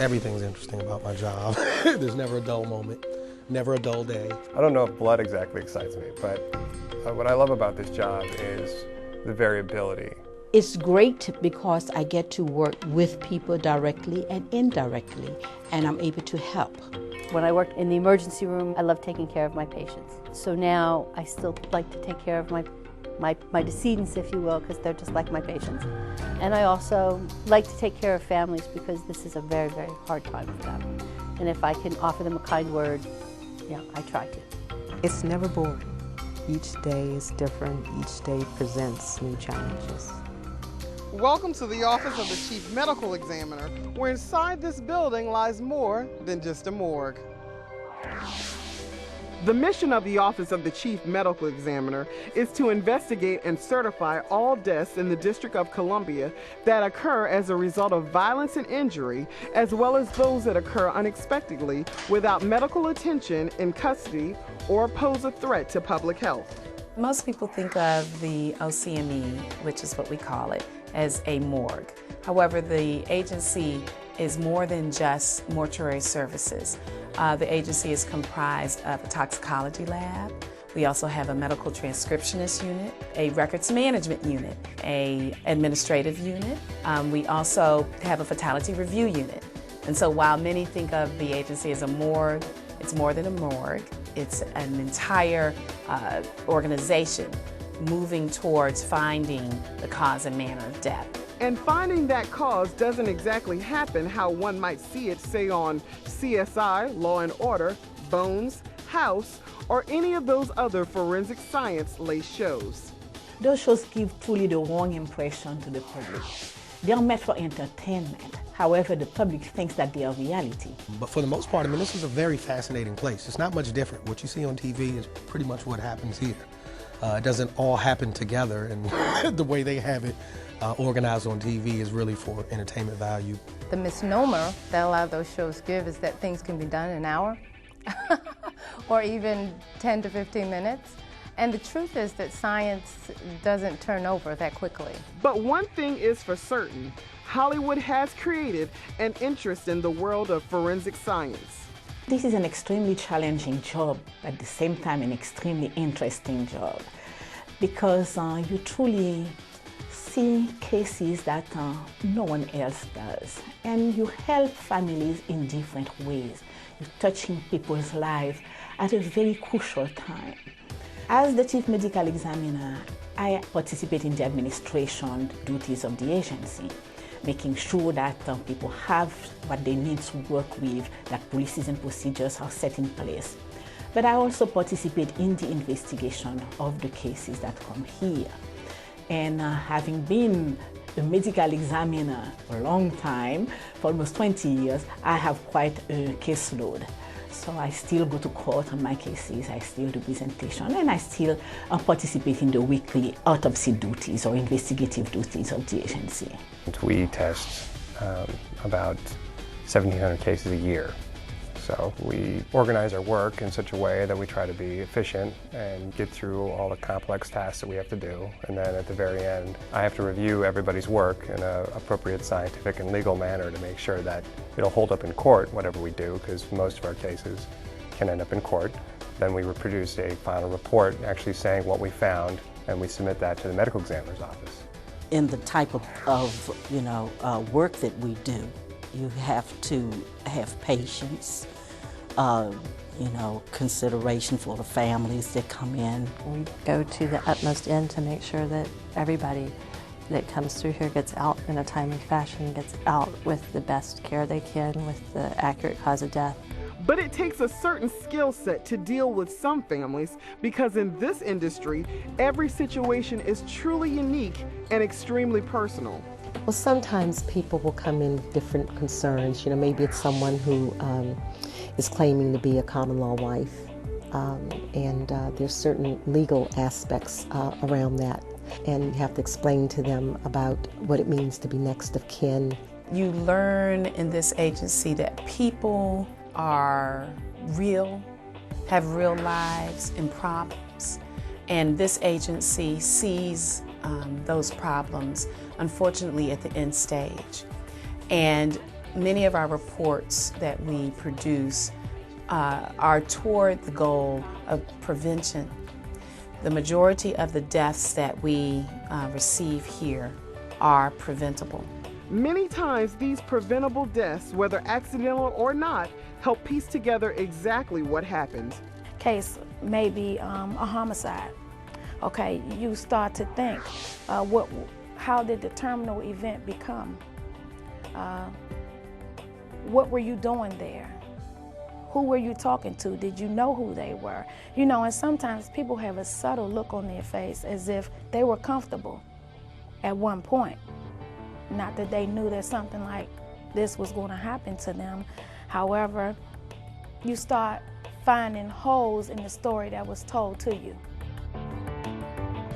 Everything's interesting about my job. There's never a dull moment, never a dull day. I don't know if blood exactly excites me, but what I love about this job is the variability. It's great because I get to work with people directly and indirectly, and I'm able to help. When I worked in the emergency room, I love taking care of my patients. So now I still like to take care of my decedents, if you will, because they're just like my patients. And I also like to take care of families because this is a very, very hard time for them. And if I can offer them a kind word, yeah, I try to. It's never boring. Each day is different. Each day presents new challenges. Welcome to the office of the Chief Medical Examiner, where inside this building lies more than just a morgue. The mission of the Office of the Chief Medical Examiner is to investigate and certify all deaths in the District of Columbia that occur as a result of violence and injury, as well as those that occur unexpectedly without medical attention in custody or pose a threat to public health. Most people think of the OCME, which is what we call it, as a morgue. However, the agency is more than just mortuary services. The agency is comprised of a toxicology lab. We also have a medical transcriptionist unit, a records management unit, an administrative unit. We also have a fatality review unit. And so while many think of the agency as a morgue, it's more than a morgue. It's an entire organization moving towards finding the cause and manner of death. And finding that cause doesn't exactly happen how one might see it, say, on CSI, Law and Order, Bones, House, or any of those other forensic science-laced shows. Those shows give truly the wrong impression to the public. They are meant for entertainment. However, the public thinks that they are reality. But for the most part, I mean, this is a very fascinating place. It's not much different. What you see on TV is pretty much what happens here. It doesn't all happen together, and the way they have it organized on TV is really for entertainment value. The misnomer that a lot of those shows give is that things can be done in an hour or even 10 to 15 minutes. And the truth is that science doesn't turn over that quickly. But one thing is for certain, Hollywood has created an interest in the world of forensic science. This is an extremely challenging job, but at the same time an extremely interesting job, because you truly see cases that no one else does, and you help families in different ways. You're touching people's lives at a very crucial time. As the Chief Medical Examiner, I participate in the administration duties of the agency, making sure that people have what they need to work with, that policies and procedures are set in place. But I also participate in the investigation of the cases that come here. And having been a medical examiner for a long time, for almost 20 years, I have quite a caseload. So I still go to court on my cases, I still do presentation, and I still participate in the weekly autopsy duties or investigative duties of the agency. We test about 1,700 cases a year. So we organize our work in such a way that we try to be efficient and get through all the complex tasks that we have to do. And then at the very end, I have to review everybody's work in an appropriate scientific and legal manner to make sure that it'll hold up in court, whatever we do, because most of our cases can end up in court. Then we produce a final report actually saying what we found, and we submit that to the medical examiner's office. In the type of work that we do, you have to have patience, consideration for the families that come in. We go to the utmost end to make sure that everybody that comes through here gets out in a timely fashion, gets out with the best care they can, with the accurate cause of death. But it takes a certain skill set to deal with some families, because in this industry, every situation is truly unique and extremely personal. Well, sometimes people will come in with different concerns. Maybe it's someone who is claiming to be a common law wife, and there's certain legal aspects around that. And you have to explain to them about what it means to be next of kin. You learn in this agency that people are real, have real lives and problems, and this agency sees those problems, unfortunately, at the end stage. And Many of our reports that we produce are toward the goal of prevention. The majority of the deaths that we receive here are preventable. Many times these preventable deaths, whether accidental or not, help piece together exactly what happened. Case may be a homicide. Okay, you start to think, how did the terminal event become? What were you doing there? Who were you talking to? Did you know who they were? You know, and sometimes people have a subtle look on their face as if they were comfortable at one point. Not that they knew that something like this was going to happen to them. However, you start finding holes in the story that was told to you.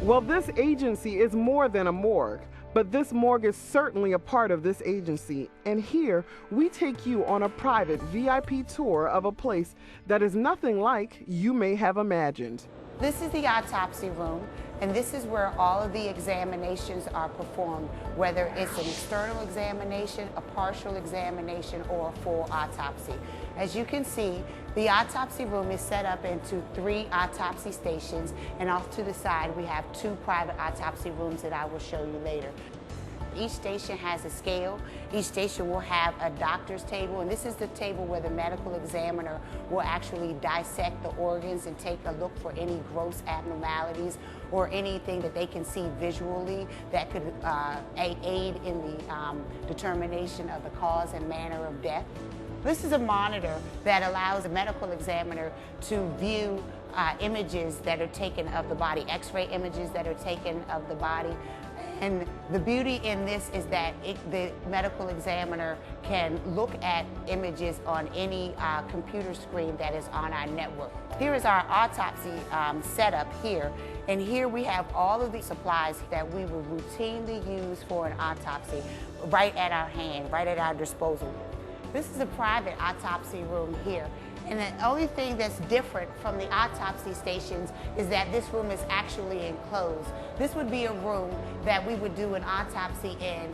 Well, this agency is more than a morgue, but this morgue is certainly a part of this agency. And here, we take you on a private VIP tour of a place that is nothing like you may have imagined. This is the autopsy room, and this is where all of the examinations are performed, whether it's an external examination, a partial examination, or a full autopsy. As you can see, the autopsy room is set up into 3 autopsy stations, and off to the side we have 2 private autopsy rooms that I will show you later. Each station has a scale. Each station will have a doctor's table, and this is the table where the medical examiner will actually dissect the organs and take a look for any gross abnormalities or anything that they can see visually that could aid in the determination of the cause and manner of death. This is a monitor that allows the medical examiner to view images that are taken of the body, x-ray images that are taken of the body. And the beauty in this is that the medical examiner can look at images on any computer screen that is on our network. Here is our autopsy setup here. And here we have all of the supplies that we would routinely use for an autopsy right at our hand, right at our disposal. This is a private autopsy room here. And the only thing that's different from the autopsy stations is that this room is actually enclosed. This would be a room that we would do an autopsy in.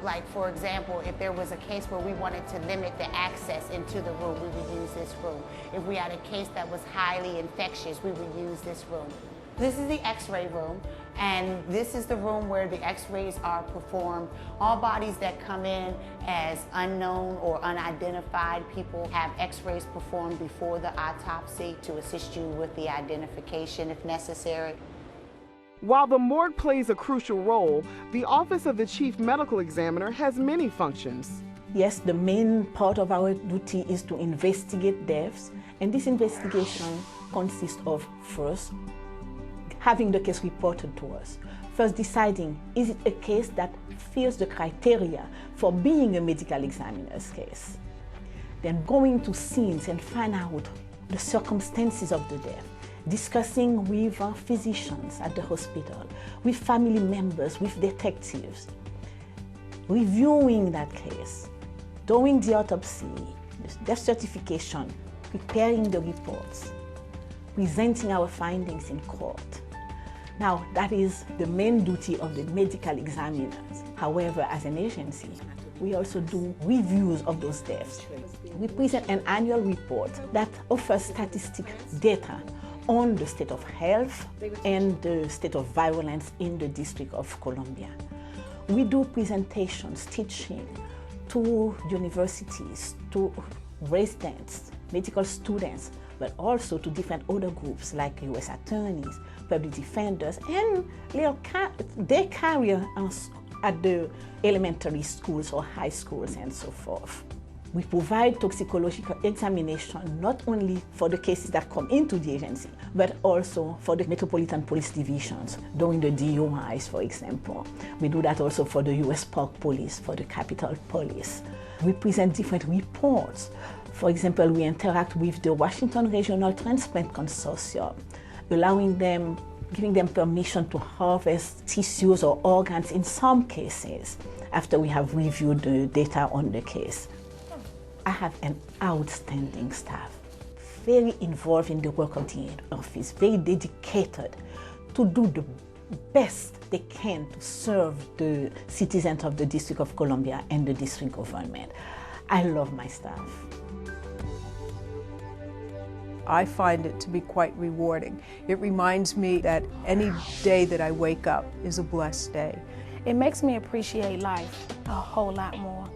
Like, for example, if there was a case where we wanted to limit the access into the room, we would use this room. If we had a case that was highly infectious, we would use this room. This is the x-ray room, and this is the room where the x-rays are performed. All bodies that come in as unknown or unidentified people have x-rays performed before the autopsy to assist you with the identification if necessary. While the morgue plays a crucial role, the Office of the Chief Medical Examiner has many functions. Yes, the main part of our duty is to investigate deaths, and this investigation consists of, first, having the case reported to us. First, deciding, is it a case that fills the criteria for being a medical examiner's case? Then going to scenes and find out the circumstances of the death, discussing with physicians at the hospital, with family members, with detectives, reviewing that case, doing the autopsy, the death certification, preparing the reports, presenting our findings in court. Now, that is the main duty of the medical examiners. However, as an agency, we also do reviews of those deaths. We present an annual report that offers statistic data on the state of health and the state of violence in the District of Columbia. We do presentations, teaching to universities, to residents, medical students, but also to different other groups like U.S. attorneys, public defenders, and their career at the elementary schools or high schools and so forth. We provide toxicological examination not only for the cases that come into the agency, but also for the Metropolitan Police Divisions, during the DUIs, for example. We do that also for the U.S. Park Police, for the Capitol Police. We present different reports. For example, we interact with the Washington Regional Transplant Consortium, allowing them, giving them permission to harvest tissues or organs in some cases after we have reviewed the data on the case. I have an outstanding staff, very involved in the work of the office, very dedicated to do the best they can to serve the citizens of the District of Columbia and the district government. I love my staff. I find it to be quite rewarding. It reminds me that any day that I wake up is a blessed day. It makes me appreciate life a whole lot more.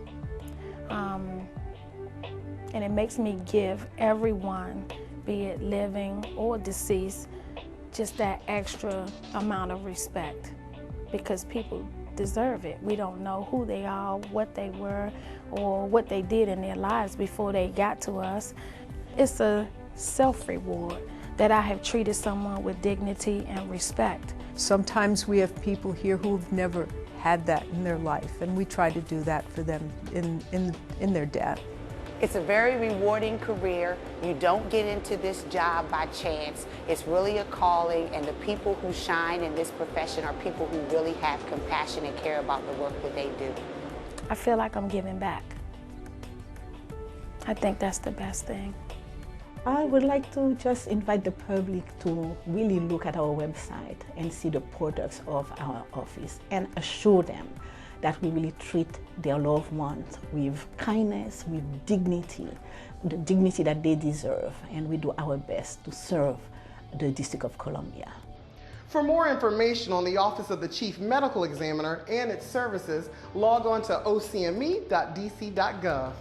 And it makes me give everyone, be it living or deceased, just that extra amount of respect, because people deserve it. We don't know who they are, what they were, or what they did in their lives before they got to us. It's a self-reward that I have treated someone with dignity and respect. Sometimes we have people here who've never had that in their life, and we try to do that for them in their death. It's a very rewarding career. You don't get into this job by chance. It's really a calling, and the people who shine in this profession are people who really have compassion and care about the work that they do. I feel like I'm giving back. I think that's the best thing. I would like to just invite the public to really look at our website and see the products of our office and assure them that we really treat their loved ones with kindness, with dignity, the dignity that they deserve, and we do our best to serve the District of Columbia. For more information on the Office of the Chief Medical Examiner and its services, log on to ocme.dc.gov.